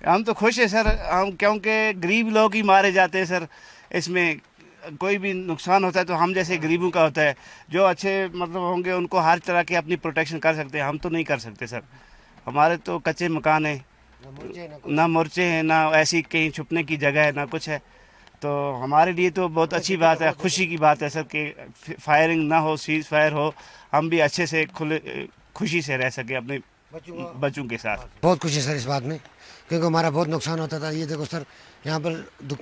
ہم تو خوش ہیں سر، ہم کیونکہ غریب لوگ ہی مارے جاتے ہیں سر، اس میں کوئی بھی نقصان ہوتا ہے تو ہم جیسے غریبوں کا ہوتا ہے، جو اچھے مطلب ہوں گے ان کو ہر طرح کی اپنی پروٹیکشن کر سکتے ہیں، ہم تو نہیں کر سکتے سر، ہمارے تو کچے مکان ہیں، نہ مورچے ہیں، نہ ایسی کہیں چھپنے کی جگہ ہے، نہ کچھ ہے، تو ہمارے لیے تو بہت اچھی بات ہے، خوشی کی بات ہے سر کہ فائرنگ نہ ہو، سیز فائر ہو، ہم بھی اچھے سے خوشی سے رہ سکے اپنے بچوں کے ساتھ۔ بہت خوشی سر اس بات میں، کیونکہ ہمارا بہت نقصان ہوتا تھا۔ یہ دیکھو سر، یہاں پر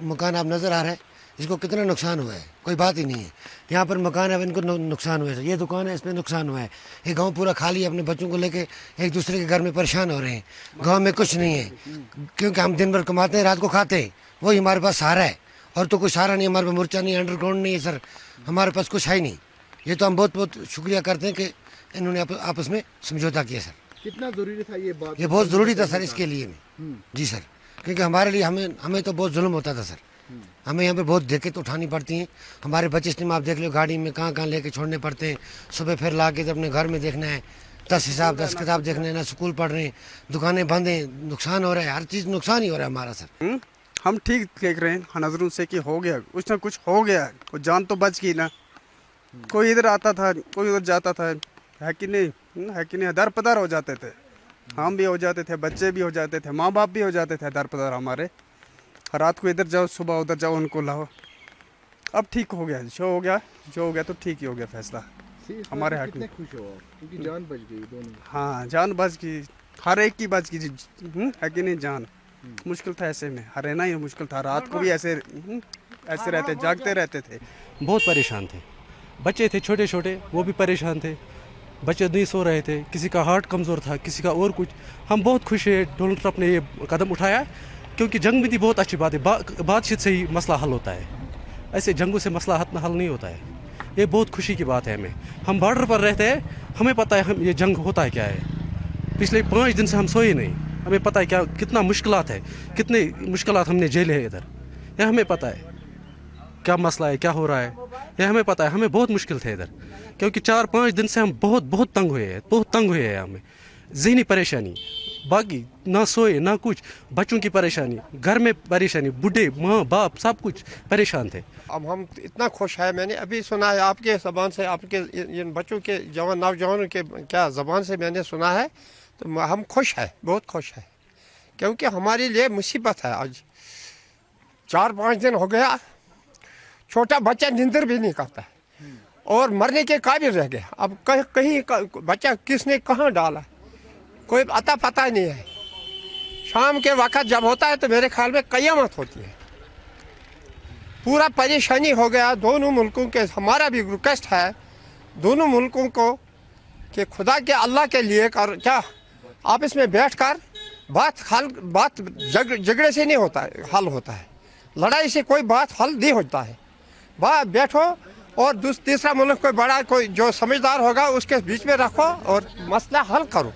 مکان آپ نظر آ رہا ہے، اس کو کتنا نقصان ہوا ہے، کوئی بات ہی نہیں ہے۔ یہاں پر مکان ہے، ان کو نقصان ہوا ہے، یہ دکان ہے، اس میں نقصان ہوا ہے۔ یہ گاؤں پورا خالی ہے، اپنے بچوں کو لے کے ایک دوسرے کے گھر میں پریشان ہو رہے ہیں۔ گاؤں میں کچھ نہیں ہے، کیونکہ ہم دن بھر کماتے ہیں، رات کو کھاتے ہیں، وہی ہمارے پاس سہارا ہے، اور تو کوئی سہارا نہیں، ہمارے پاس مورچہ نہیں، انڈر گراؤنڈ نہیں ہے سر، ہمارے پاس کچھ ہے نہیں۔ یہ تو ہم بہت بہت شکریہ کرتے ہیں کہ انہوں نے آپس میں سمجھوتا کیا سر۔ کتنا ضروری تھا یہ بات؟ یہ بہت ضروری تھا سر اس کے لیے میں، جی سر، کیونکہ ہمارے لیے ہمیں تو بہت ظلم ہوتا تھا سر، ہمیں یہاں پہ بہت دقت اٹھانی پڑتی ہیں۔ ہمارے بچے اس ٹائم آپ دیکھ لو، گاڑی میں کہاں کہاں لے کے چھوڑنے پڑتے ہیں، صبح پھر لا کے اپنے گھر میں دیکھنا ہے، 10 حساب 10 کتاب دیکھنا ہے، نہ اسکول پڑھ رہے ہیں، دکانیں بند ہیں، نقصان ہو رہا ہے، ہر چیز نقصان ہی ہو رہا ہے ہمارا سر۔ ہم ٹھیک دیکھ رہے ہیں نظروں سے کہ ہو گیا کچھ نہ کچھ، ہو گیا، کوئی جان تو بچ گئی نا، کوئی ادھر آتا تھا کوئی ادھر جاتا تھا، ہے کہ نہیں، ہے کہ نہیں، در پدر ہو جاتے تھے، ہم بھی ہو جاتے تھے، بچے بھی ہو جاتے تھے، ماں باپ بھی ہو جاتے تھے در پدر ہمارے، رات کو ادھر جاؤ صبح ادھر جاؤ ان کو لاؤ۔ اب ٹھیک ہو گیا، جو ہو گیا تو ٹھیک ہی ہو گیا فیصلہ ہمارے حق میں۔ خوش ہو کیونکہ جان بچ گئی دونوں؟ ہاں جان بچ گئی، ہر ایک کی بچ گئی، ہے کہ نہیں جان؟ مشکل تھا ایسے میں، رہنا ہی مشکل تھا، رات کو بھی ایسے رہتے، جاگتے رہتے تھے، بہت پریشان تھے، بچے تھے چھوٹے چھوٹے، وہ بھی پریشان تھے، بچے نہیں سو رہے تھے، کسی کا ہارٹ کمزور تھا، کسی کا اور کچھ۔ ہم بہت خوش ہیں ڈونلڈ ٹرمپ نے یہ قدم اٹھایا، کیونکہ جنگ بھی تھی، بہت اچھی بات ہے، بات چیت سے ہی مسئلہ حل ہوتا ہے، ایسے جنگوں سے مسئلہ حل نہیں ہوتا ہے، یہ بہت خوشی کی بات ہے ہمیں۔ ہم بارڈر پر رہتے ہیں، ہمیں پتہ ہے یہ جنگ ہوتا ہے کیا ہے، پچھلے 5 دن سے ہم سوئے نہیں، ہمیں پتہ ہے کتنا مشکلات ہے، کتنے مشکلات ہم نے جھیلے ہیں ادھر، یہ ہمیں پتہ ہے کیا مسئلہ ہے، کیا ہو رہا ہے، یہ ہمیں پتہ ہے، ہمیں بہت مشکل تھے ادھر، کیونکہ 4-5 دن سے ہم بہت تنگ ہوئے ہیں، ہمیں ذہنی پریشانی، باقی نہ سوئے نہ کچھ، بچوں کی پریشانی، گھر میں پریشانی، بوڑھے ماں باپ سب کچھ پریشان تھے۔ اب ہم اتنا خوش ہیں، میں نے ابھی سنا ہے آپ کے زبان سے، آپ کے ان بچوں کے نوجوانوں کے کیا زبان سے میں نے سنا ہے، تو ہم خوش ہیں، بہت خوش ہیں، کیونکہ ہمارے لیے مصیبت ہے۔ آج 4-5 دن ہو گیا، چھوٹا بچہ نیندر بھی نہیں کرتا ہے اور مرنے کے قابل رہ گیا۔ اب کہیں بچہ کس نے کہاں ڈالا، کوئی اتا پتہ نہیں ہے۔ شام کے وقت جب ہوتا ہے تو میرے خیال میں قیامت ہوتی ہے، پورا پریشانی ہو گیا دونوں ملکوں کے۔ ہمارا بھی ریکویسٹ ہے دونوں ملکوں کو کہ خدا کے اللہ کے لیے کیا آپس میں بیٹھ کر بات جھگڑے سے نہیں ہوتا ہے، حل ہوتا ہے، لڑائی سے کوئی بات حل نہیں ہوتا ہے۔ بیٹھو اور تیسرا ملک کوئی بڑا کوئی جو سمجھدار ہوگا اس کے بیچ میں رکھو اور مسئلہ حل کرو۔